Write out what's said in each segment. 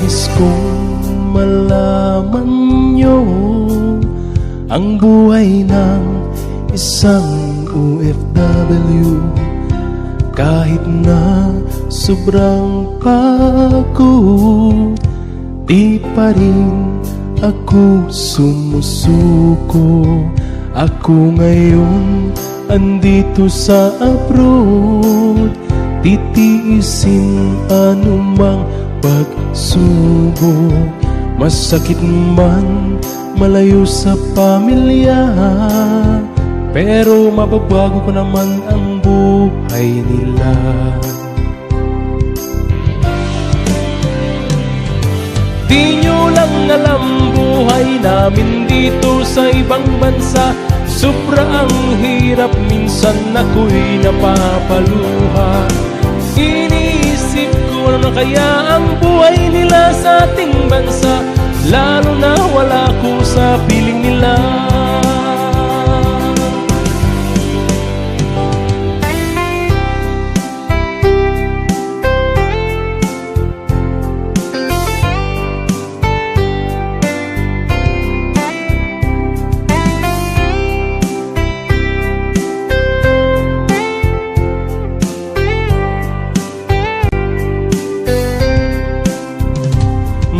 Nais kong malaman nyo ang buhay ng isang OFW. Kahit na sobrang pagod, di pa rin ako sumusuko. Ako ngayon andito sa abroad, titiisin anumang pagsubok. Masakit man malayo sa pamilya, pero mababago ko naman ang buhay nila. Di nyo lang alam buhay namin dito sa ibang bansa. Sobra ang hirap, minsan ako'y napapaluha. Iniisip ko ano na kaya ang buhay nila sa ating bansa, lalo na wala ko sa piling nila.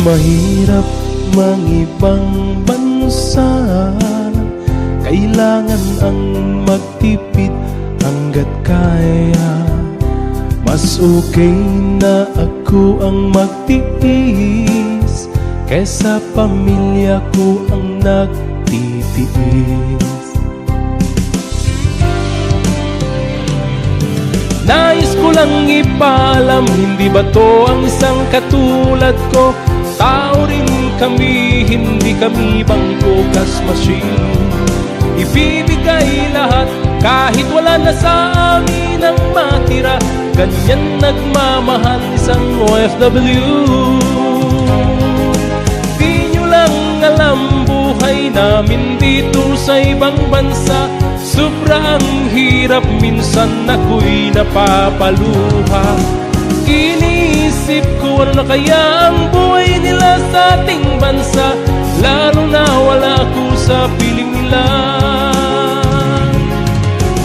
Mahirap mangibang bansa, kailangan ang magtipid hanggat kaya. Mas okay na ako ang magtiis, kesa pamilya ko ang nagtitiis. Nais ko lang ipaalam, hindi ba to ang isang katulad ko? Tao rin kami, hindi kami bangko cash machine. Ibibigay lahat kahit wala na sa amin ang matira. Ganyan nagmamahal isang OFW. Di nyo lang alam buhay namin dito sa ibang bansa. Sobra ang hirap, minsan ako'y napapaluha. Iniisip ko ano na kaya ang buhay nila sa ating bansa, lalo na wala ako sa piling nila.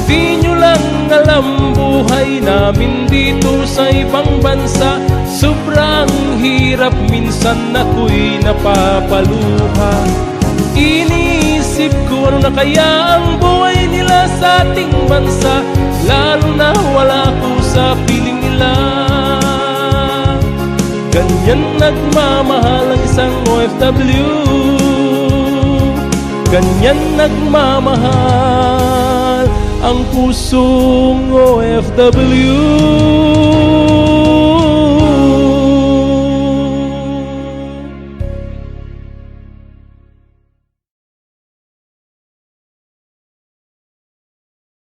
Di nyo lang alam buhay namin dito sa ibang bansa. Sobrang hirap, minsan ako'y napapaluha. Iniisip ko ano na kaya ang buhay nila sa ating bansa, lalo na wala ako sa piling nila. Ganyan nagmamahal ang isang OFW. Ganyan nagmamahal ang pusong OFW.